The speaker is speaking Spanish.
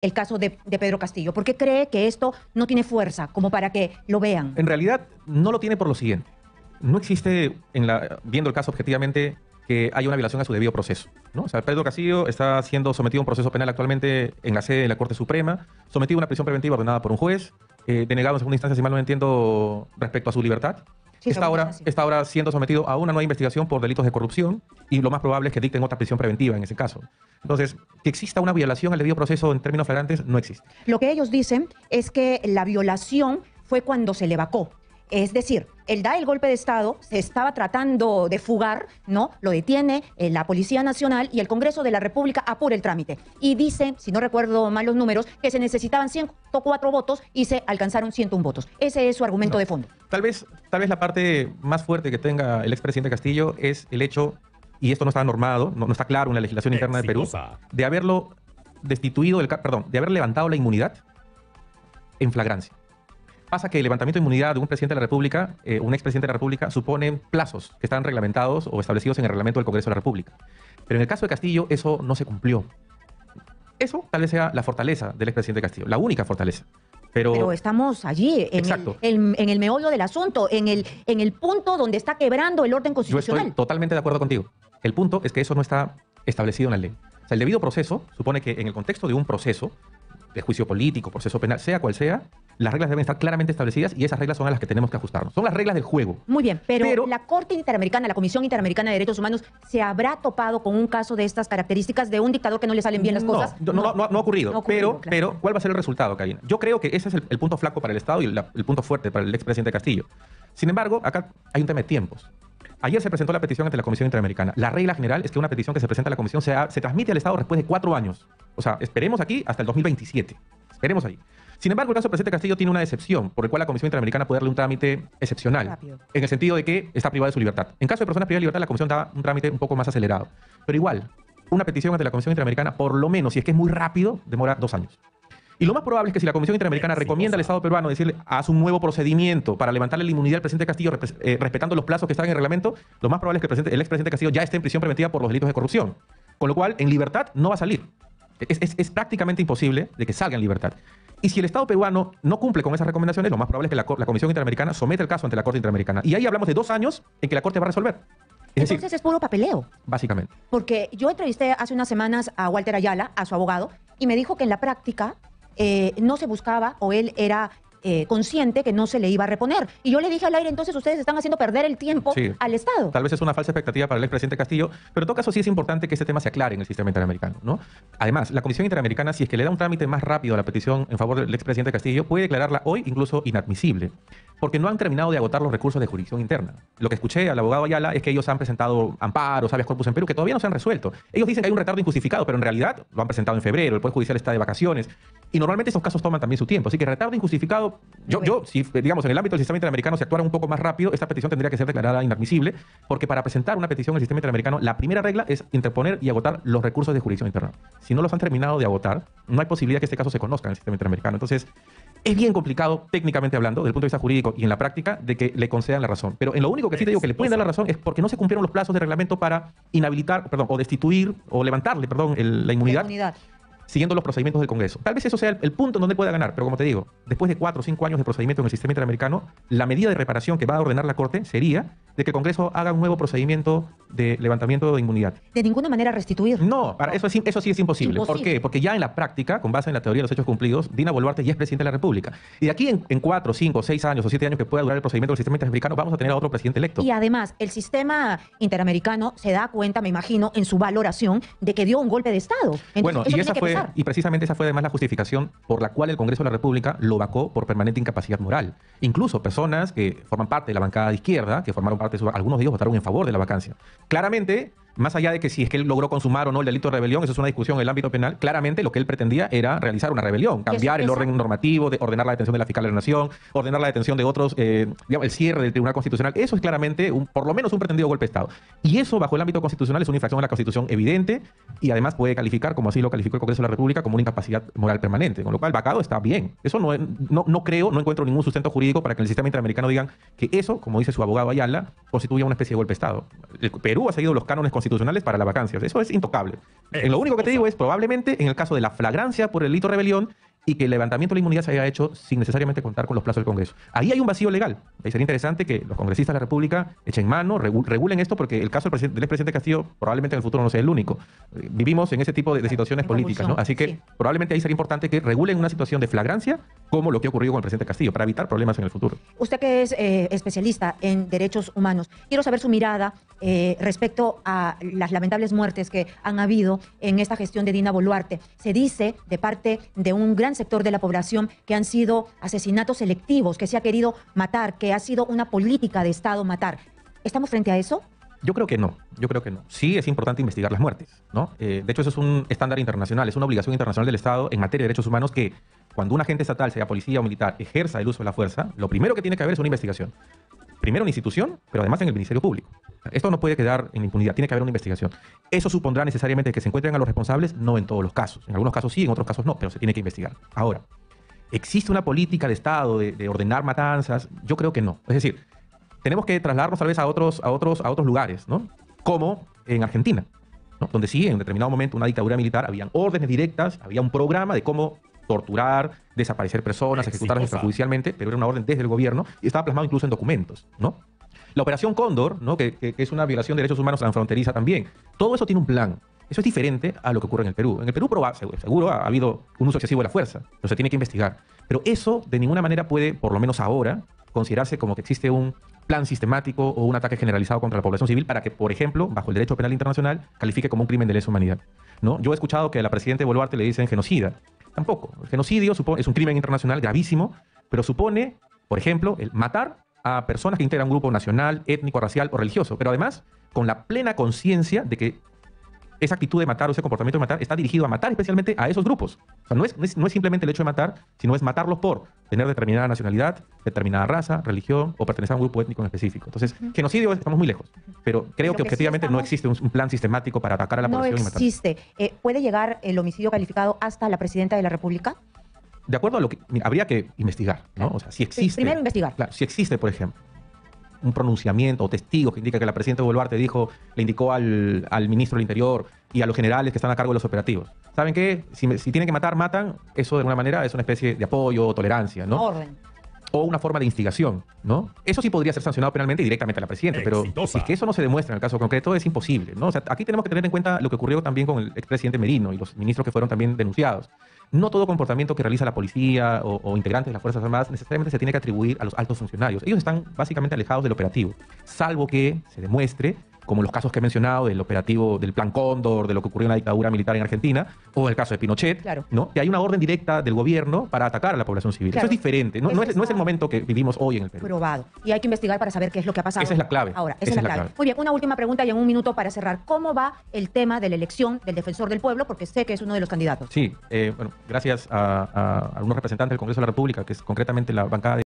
el caso de Pedro Castillo? ¿Por qué cree que esto no tiene fuerza como para que lo vean? En realidad no lo tiene por lo siguiente. No existe, viendo el caso objetivamente, que haya una violación a su debido proceso, ¿no? O sea, Pedro Castillo está siendo sometido a un proceso penal actualmente en la sede de la Corte Suprema, sometido a una prisión preventiva ordenada por un juez, denegado en segunda instancia, si mal no entiendo, respecto a su libertad. Sí, Está ahora siendo sometido a una nueva investigación por delitos de corrupción y lo más probable es que dicten otra prisión preventiva en ese caso. Entonces, que exista una violación al debido proceso en términos flagrantes no existe. Lo que ellos dicen es que la violación fue cuando se le vacó. Es decir, él da el golpe de Estado, se estaba tratando de fugar, ¿no? Lo detiene la Policía Nacional y el Congreso de la República apura el trámite. Y dice, si no recuerdo mal los números, que se necesitaban 104 votos y se alcanzaron 101 votos. Ese es su argumento de fondo. Tal vez la parte más fuerte que tenga el expresidente Castillo es el hecho, y esto no está normado, no está claro en la legislación interna de Perú, de haberlo destituido, de haber levantado la inmunidad en flagrancia. Pasa que el levantamiento de inmunidad de un presidente de la República, un expresidente de la República, supone plazos que están reglamentados o establecidos en el reglamento del Congreso de la República. Pero en el caso de Castillo, eso no se cumplió. Eso tal vez sea la fortaleza del expresidente Castillo, la única fortaleza. Pero estamos allí, en el meollo del asunto, en el punto donde está quebrando el orden constitucional. Yo estoy totalmente de acuerdo contigo. El punto es que eso no está establecido en la ley. O sea, el debido proceso supone que en el contexto de un proceso, de juicio político, proceso penal, sea cual sea, las reglas deben estar claramente establecidas y esas reglas son a las que tenemos que ajustarnos. Son las reglas del juego. Muy bien, pero la Corte Interamericana, la Comisión Interamericana de Derechos Humanos, ¿se habrá topado con un caso de estas características de un dictador que no le salen bien las cosas? No ha ocurrido. Pero, ¿cuál va a ser el resultado, Karina? Yo creo que ese es el punto flaco para el Estado y el punto fuerte para el expresidente Castillo. Sin embargo, acá hay un tema de tiempos. Ayer se presentó la petición ante la Comisión Interamericana. La regla general es que una petición que se presenta a la Comisión se transmite al Estado después de 4 años. O sea, esperemos aquí hasta el 2027. Esperemos ahí. Sin embargo, el caso del presidente Castillo tiene una excepción, por el cual la Comisión Interamericana puede darle un trámite excepcional, en el sentido de que está privada de su libertad. En caso de personas privadas de libertad, la Comisión da un trámite un poco más acelerado. Pero igual, una petición ante la Comisión Interamericana, por lo menos, si es que es muy rápido, demora 2 años. Y lo más probable es que si la Comisión Interamericana recomienda al Estado peruano decirle, haz un nuevo procedimiento para levantarle la inmunidad al presidente Castillo respetando los plazos que están en el reglamento, lo más probable es que el expresidente Castillo ya esté en prisión preventiva por los delitos de corrupción. Con lo cual, en libertad no va a salir. Es prácticamente imposible de que salga en libertad. Y si el Estado peruano no cumple con esas recomendaciones, lo más probable es que la Comisión Interamericana someta el caso ante la Corte Interamericana. Y ahí hablamos de 2 años en que la Corte va a resolver. Entonces es puro papeleo. Básicamente. Porque yo entrevisté hace unas semanas a Walter Ayala, a su abogado, y me dijo que en la práctica no se buscaba, o él era consciente que no se le iba a reponer. Y yo le dije al aire, entonces ustedes están haciendo perder el tiempo al Estado. Tal vez es una falsa expectativa para el expresidente Castillo, pero en todo caso sí es importante que este tema se aclare en el sistema interamericano, ¿no? Además, la Comisión Interamericana, si es que le da un trámite más rápido a la petición en favor del expresidente Castillo, puede declararla hoy incluso inadmisible, porque no han terminado de agotar los recursos de jurisdicción interna. Lo que escuché al abogado Ayala es que ellos han presentado amparos, habeas corpus en Perú, que todavía no se han resuelto. Ellos dicen que hay un retardo injustificado, pero en realidad lo han presentado en febrero, el Poder Judicial está de vacaciones, y normalmente estos casos toman también su tiempo. Así que retardo injustificado, si digamos en el ámbito del sistema interamericano se actuara un poco más rápido, esta petición tendría que ser declarada inadmisible, porque para presentar una petición en el sistema interamericano, la primera regla es interponer y agotar los recursos de jurisdicción interna. Si no los han terminado de agotar, no hay posibilidad que este caso se conozca en el sistema interamericano. Entonces, es bien complicado, técnicamente hablando, desde el punto de vista jurídico y en la práctica, de que le concedan la razón. Pero en lo único que sí te digo que le pueden dar la razón es porque no se cumplieron los plazos de reglamento para inhabilitar, o destituir, o levantarle, la inmunidad. Siguiendo los procedimientos del Congreso. Tal vez eso sea el punto en donde pueda ganar, pero como te digo, después de 4 o 5 años de procedimiento en el sistema interamericano, la medida de reparación que va a ordenar la Corte sería de que el Congreso haga un nuevo procedimiento de levantamiento de inmunidad. De ninguna manera restituir. No, eso sí es imposible. ¿Por qué? Porque ya en la práctica, con base en la teoría de los hechos cumplidos, Dina Boluarte ya es presidente de la República. Y de aquí en 4, 5, 6 años o 7 años que pueda durar el procedimiento del sistema interamericano, vamos a tener a otro presidente electo. Y además, el sistema interamericano se da cuenta, me imagino, en su valoración de que dio un golpe de Estado. Entonces, bueno, y precisamente esa fue además la justificación por la cual el Congreso de la República lo vacó por permanente incapacidad moral. Incluso personas que forman parte de la bancada de izquierda, que formaron parte algunos de ellos votaron en favor de la vacancia. Claramente, más allá de que si es que él logró consumar o no el delito de rebelión, eso es una discusión en el ámbito penal, claramente lo que él pretendía era realizar una rebelión, cambiar el orden normativo, ordenar la detención de la fiscal de la Nación, ordenar la detención de otros, digamos, el cierre del Tribunal Constitucional. Eso es claramente, por lo menos, un pretendido golpe de Estado. Y eso, bajo el ámbito constitucional, es una infracción a la Constitución evidente y además puede calificar, como así lo calificó el Congreso de la República, como una incapacidad moral permanente. Con lo cual, vacado está bien. Eso no encuentro ningún sustento jurídico para que en el sistema interamericano digan que eso, como dice su abogado Ayala, constituye una especie de golpe de Estado. El Perú ha seguido los cánones constitucionales para la vacancia. Eso es intocable. En lo único que te digo es probablemente en el caso de la flagrancia por el delito de rebelión y que el levantamiento de la inmunidad se haya hecho sin necesariamente contar con los plazos del Congreso. Ahí hay un vacío legal. Ahí sería interesante que los congresistas de la República echen mano, regulen esto, porque el caso del expresidente Castillo probablemente en el futuro no sea el único. Vivimos en ese tipo de situaciones políticas, ¿no? Así que sí, probablemente ahí sería importante que regulen una situación de flagrancia como lo que ha ocurrido con el presidente Castillo, para evitar problemas en el futuro. Usted que es especialista en derechos humanos, quiero saber su mirada respecto a las lamentables muertes que han habido en esta gestión de Dina Boluarte. Se dice de parte de un gran sector de la población que han sido asesinatos selectivos, que se ha querido matar, que ha sido una política de Estado matar. ¿Estamos frente a eso? Yo creo que no, Sí es importante investigar las muertes, ¿no? De hecho, eso es un estándar internacional, es una obligación internacional del Estado en materia de derechos humanos que cuando un agente estatal, sea policía o militar, ejerza el uso de la fuerza, lo primero que tiene que haber es una investigación. Primero en la institución, pero además en el Ministerio Público. Esto no puede quedar en impunidad, tiene que haber una investigación. ¿Eso supondrá necesariamente que se encuentren a los responsables? No en todos los casos. En algunos casos sí, en otros casos no, pero se tiene que investigar. Ahora, ¿existe una política de Estado de ordenar matanzas? Yo creo que no. Es decir, tenemos que trasladarnos tal vez a otros lugares, ¿no? Como en Argentina, ¿no? Donde sí, en determinado momento, una dictadura militar, habían órdenes directas, había un programa de cómo torturar, desaparecer personas, ejecutarlas extrajudicialmente, pero era una orden desde el gobierno y estaba plasmado incluso en documentos, ¿no? La Operación Cóndor, ¿no? que es una violación de derechos humanos transfronteriza también. Todo eso tiene un plan. Eso es diferente a lo que ocurre en el Perú. En el Perú seguro ha habido un uso excesivo de la fuerza, pero se tiene que investigar. Pero eso de ninguna manera puede, por lo menos ahora, considerarse como que existe un plan sistemático o un ataque generalizado contra la población civil para que, por ejemplo, bajo el derecho penal internacional, califique como un crimen de lesa humanidad, ¿no? Yo he escuchado que a la presidenta Boluarte le dicen genocida. Tampoco. El genocidio es un crimen internacional gravísimo, pero supone, por ejemplo, el matar a personas que integran un grupo nacional, étnico, racial o religioso, pero además con la plena conciencia de que esa actitud de matar o ese comportamiento de matar está dirigido a matar especialmente a esos grupos. O sea, no es simplemente el hecho de matar, sino es matarlos por tener determinada nacionalidad, determinada raza, religión o pertenecer a un grupo étnico en específico. Entonces, genocidio estamos muy lejos, pero creo que objetivamente no existe un plan sistemático para atacar a la población y matar. No existe. ¿Puede llegar el homicidio calificado hasta la presidenta de la República? De acuerdo a lo que habría que investigar, ¿no? O sea, si existe. Primero investigar. Claro, si existe, por ejemplo, un pronunciamiento o testigos que indica que la presidenta Boluarte le indicó al ministro del Interior y a los generales que están a cargo de los operativos. ¿Saben qué? Si tienen que matar, matan. Eso de alguna manera es una especie de apoyo o tolerancia, ¿no? Orden. O una forma de instigación, ¿no? Eso sí podría ser sancionado penalmente y directamente a la presidenta, pero si es que eso no se demuestra en el caso concreto, es imposible, ¿no? O sea, aquí tenemos que tener en cuenta lo que ocurrió también con el expresidente Merino y los ministros que fueron también denunciados. No todo comportamiento que realiza la policía o integrantes de las Fuerzas Armadas necesariamente se tiene que atribuir a los altos funcionarios. Ellos están básicamente alejados del operativo, salvo que se demuestre, como los casos que he mencionado, del operativo del Plan Cóndor, de lo que ocurrió en la dictadura militar en Argentina, o el caso de Pinochet, claro, ¿no? Que hay una orden directa del gobierno para atacar a la población civil. Claro. Eso es diferente, no es el momento que vivimos hoy en el Perú. Probado. Y hay que investigar para saber qué es lo que ha pasado. Esa es la clave. Ahora, esa es la clave. Muy bien, una última pregunta y en un minuto para cerrar. ¿Cómo va el tema de la elección del defensor del pueblo? Porque sé que es uno de los candidatos. Sí, bueno, gracias a algunos representantes del Congreso de la República, que es concretamente la bancada de